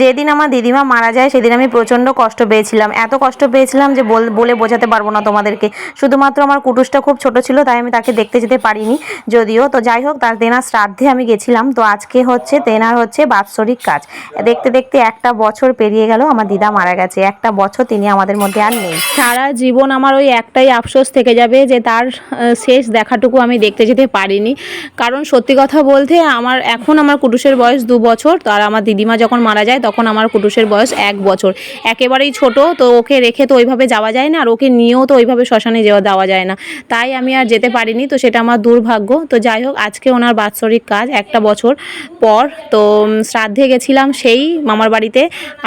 যেদিন আমার দিদিমা মারা যায় সেদিন আমি প্রচণ্ড কষ্ট পেয়েছিলাম, এত কষ্ট পেয়েছিলাম যে বলে বোঝাতে পারবো না তোমাদেরকে। শুধুমাত্র আমার কুটুসটা খুব ছোট ছিল, তাই আমি তাকে দেখতে যেতে পারিনি যদিও। তো যাই হোক, তার তেনার শ্রাদ্ধে আমি গেছিলাম। তো আজকে হচ্ছে তেনার বাৎসরিক কাজ। দেখতে দেখতে একটা বছর পেরিয়ে গেল, আমার দিদা মারা গেছে। একটা বছর তিনি আমাদের মধ্যে আর নেই। সারা জীবন আমার ওই একটাই আফসোস থেকে যাবে যে তার শেষ দেখাটুকু আমি দেখতে যেতে পারিনি। কারণ সত্যি কথা বলতে আমার কুটুসের বয়স 2 বছর, তো আর আমার দিদিমা যখন মারা যায় তখন আমার কুটুসের বয়স 1 বছর। একেবারেই ছোট, তো ওকে রেখে তো ওইভাবে যাওয়া যায় না, আর ওকে নিয়েও তো ওইভাবে শ্মশানে দেওয়া যায় না, তাই আমি আর যেতে পারিনি। তো সেটা আমার দুর্ভাগ্য। তো যাই হোক, আজকে ওনার বাৎসরিক কাজ একটা বছর পর। তো শ্রাদ্ধে গেছিলাম সেই মামার বাড়িতে,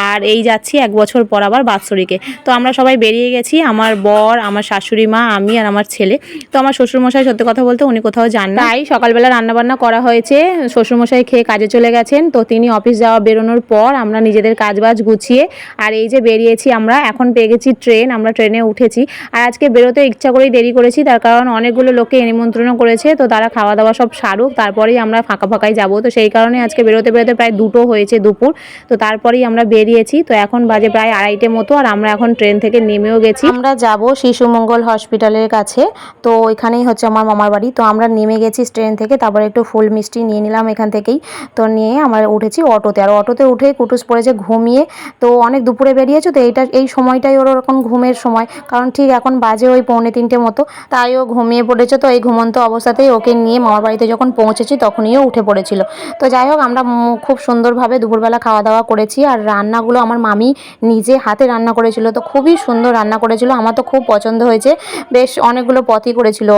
আর এই যাচ্ছি 1 বছর পর আবার বাৎসরিকে। তো আমরা সবাই বেরিয়ে গেছি, আমার বর, আমার শাশুড়ি মা, আমি আর আমার ছেলে। তো আমার শ্বশুরমশাই সত্যি কথা বলতে উনি কোথাও যান না, তাই সকালবেলা রান্নাবান্না করা হয়েছে। শ্বশুরমশাই খেয়ে কাজে চলে গেছেন, তো তিনি অফিস বেরোনোর পর আমরা নিজেদের কাজবাজ গুছিয়ে আর এই যে বেরিয়েছি আমরা। এখন পেয়ে গেছি ট্রেন, আমরা ট্রেনে উঠেছি। আর আজকে বেরোতে ইচ্ছা করেই দেরি করেছি, তার কারণ অনেকগুলো লোককে নিমন্ত্রণ করেছে, তো তারা খাওয়া দাওয়া সব সারুক, তারপরেই আমরা ফাঁকাই যাবো। তো সেই কারণে আজকে বেরোতে প্রায় 2টো হয়েছে দুপুর। তো তারপরেই আমরা বেরিয়েছি। তো এখন বাজে প্রায় 2:30 মতো, আর আমরা এখন ট্রেন থেকে নেমেও গেছি। আমরা যাব শিশু মঙ্গল হসপিটালের কাছে। তো ওইখানেই হচ্ছে আমার মামার বাড়ি। তো আমরা নেমে গেছি ট্রেন থেকে, তারপরে একটু ফুল মিষ্টি নিয়ে নিলাম এখান থেকেই। তো নিয়ে আমরা উঠেছি অটোতে, আর অটোতে উঠে কুটুস পড়েছে ঘুমিয়ে। তো অনেক দুপুরে বেরিয়েছো, তো এই সময়টাই ওর ওরকম ঘুমের সময়, কারণ ঠিক এখন বাজে ওই 2:45 মতো, তাই ও ঘুমিয়ে পড়েছে। তো এই ঘুমন্ত অবস্থাতেই ওকে নিয়ে মামার বাড়িতে যখন পৌঁছেছি তখনই ও উঠে পড়েছিল। তো যাই হোক, আমরা খুব সুন্দরভাবে দুপুরবেলা খাওয়া দাওয়া করেছি। আর রান্নাগুলো আমার মামি নিজে হাতে রান্না করেছিল, তো খুবই সুন্দর রান্না করেছিল, আমার তো খুব পছন্দ হয়েছে। বেশ অনেকগুলো পদই করেছিল।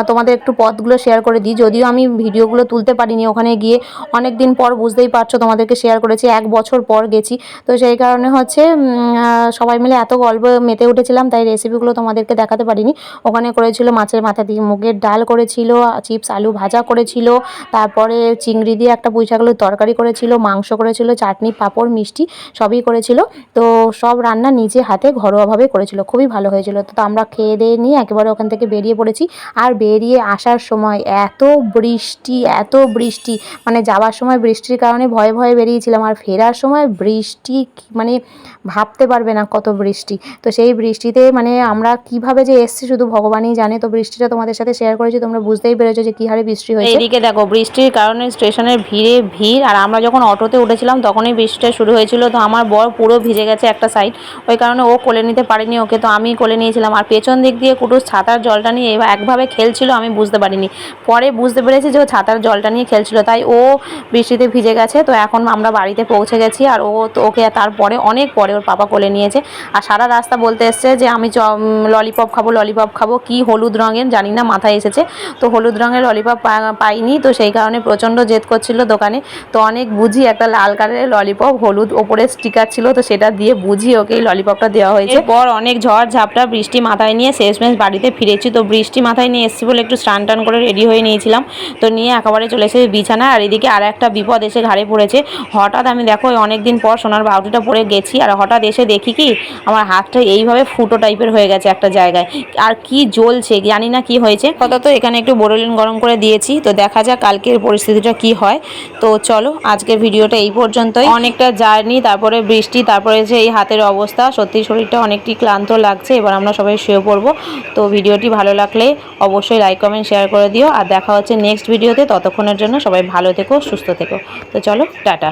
তোমাদের একটু পদগুলো শেয়ার করে দিই, যদিও আমি ভিডিওগুলো তুলতে পারিনি ওখানে গিয়ে। অনেক দিন পর, বুঝতেই পারছো, তোমাদেরকে শেয়ার করেছি, 1 বছর পর গেছি। তো সেই কারণে সবাই মিলে এত গল্প মেতে উঠেছিলাম, তাই রেসিপিগুলো তোমাদেরকে দেখাতে পারিনি। ওখানে করেছিল মাছের মাথা দিয়ে মুগের ডাল করেছিল, চিপস আলু ভাজা করেছিল, তারপরে চিংড়ি দিয়ে একটা পুঁই শাকের তরকারি করেছিল, মাংস করেছিল, চাটনি পাঁপড় মিষ্টি সবই করেছিল। তো সব রান্না নিজে হাতে ঘরোয়াভাবে করেছিল, খুবই ভালো হয়েছিল। তো আমরা খেয়ে দিয়ে নিয়ে একেবারে ওখান থেকে বেরিয়ে পড়েছি। আর বেরিয়ে আসার সময় এত বৃষ্টি, মানে যাওয়ার সময় বৃষ্টির কারণে ভয়ে ভয়ে বেরিয়েছিলাম, আর ফেরার সময় বৃষ্টি, মানে ভাবতে পারবে না কত বৃষ্টি। তো সেই বৃষ্টিতে আমরা কিভাবে যে এসেছি শুধু ভগবানই জানে। তো বৃষ্টিটা তোমাদের সাথে শেয়ার করেছি, তোমরা বুঝতেই পেরেছো যে কী হারে বৃষ্টি হয়েছে। এইদিকে দেখো, বৃষ্টির কারণে স্টেশনের ভিড়, আর আমরা যখন অটোতে উঠেছিলাম তখনই বৃষ্টিটা শুরু হয়েছিল। তো আমার বর পুরো ভিজে গেছে একটা সাইড, ওই কারণে ও কোলে নিতে পারিনি ওকে, তো আমি কোলে নিয়েছিলাম। আর পেছন দিক দিয়ে কুটুস ছাতার জলটা নিয়ে একভাবে খেলছিল, আমি বুঝতে পারিনি, পরে বুঝতে পেরেছি যে ও ছাতার জলটা নিয়ে খেলছিল, তাই ও বৃষ্টিতে ভিজে গেছে। তো এখন আমরা বাড়িতে পৌঁছে গেছি, আর ওকে তারপরে অনেক পরে ওর পাপা কোলে নিয়েছে। আর সারা রাস্তা বলতে এসছে যে আমি ললিপপ খাবো, কি হলুদ রঙের জানি না মাথায় এসেছে। তো হলুদ রঙের ললিপপ পাইনি, তো সেই কারণে প্রচণ্ড জেদ করছিল দোকানে। তো অনেক বুঝি একটা লাল কালারের ললিপপ, হলুদ ওপরে স্টিকার ছিল, তো সেটা দিয়ে বুঝি ওকে এই ললিপপটা দেওয়া হয়েছে। এরপর অনেক ঝড় ঝাপটা বৃষ্টি মাথায় নিয়ে শেষমেশ বাড়িতে ফিরেছি। তো বৃষ্টি মাথায় নিয়ে এসেছি বলে একটু স্নান টান করে রেডি হয়ে নিয়েছিলাম, তো নিয়ে একেবারে চলে এসেছি বিছানা। আর এদিকে আর একটা বিপদ এসে ঘাড়ে পড়েছে। হঠাৎ আমি দেখো অনেক দিন পর সোনার বাউটিটা পরে গেছি, আর হঠাৎ এসে দেখি কি আমার হাতটা এইভাবে ফুটো টাইপের হয়ে গেছে একটা জায়গায়, আর কি জ্বলছে জানি না কি হয়েছে। তো এখানে একটু বোরোলিন গরম করে দিয়েছি, তো দেখা যাক কালকের পরিস্থিতিটা কি হয়। তো চলো, আজকের ভিডিওটা এই পর্যন্তই। অনেকটা জার্নি, তারপরে বৃষ্টি, তারপরে যে এই হাতের অবস্থা, সত্যি শরীরটা অনেকটি ক্লান্ত লাগছে। এবার আমরা সবাই শুয়ে পড়বো। তো ভিডিওটি ভালো লাগলে অবশ্যই লাইক কমেন্ট শেয়ার করে দিও, আর দেখা হচ্ছে নেক্সট ভিডিওতে। ততক্ষণের জন্য সবাই ভালো থেকো, সুস্থ থেকো। তো চলো, টাটা।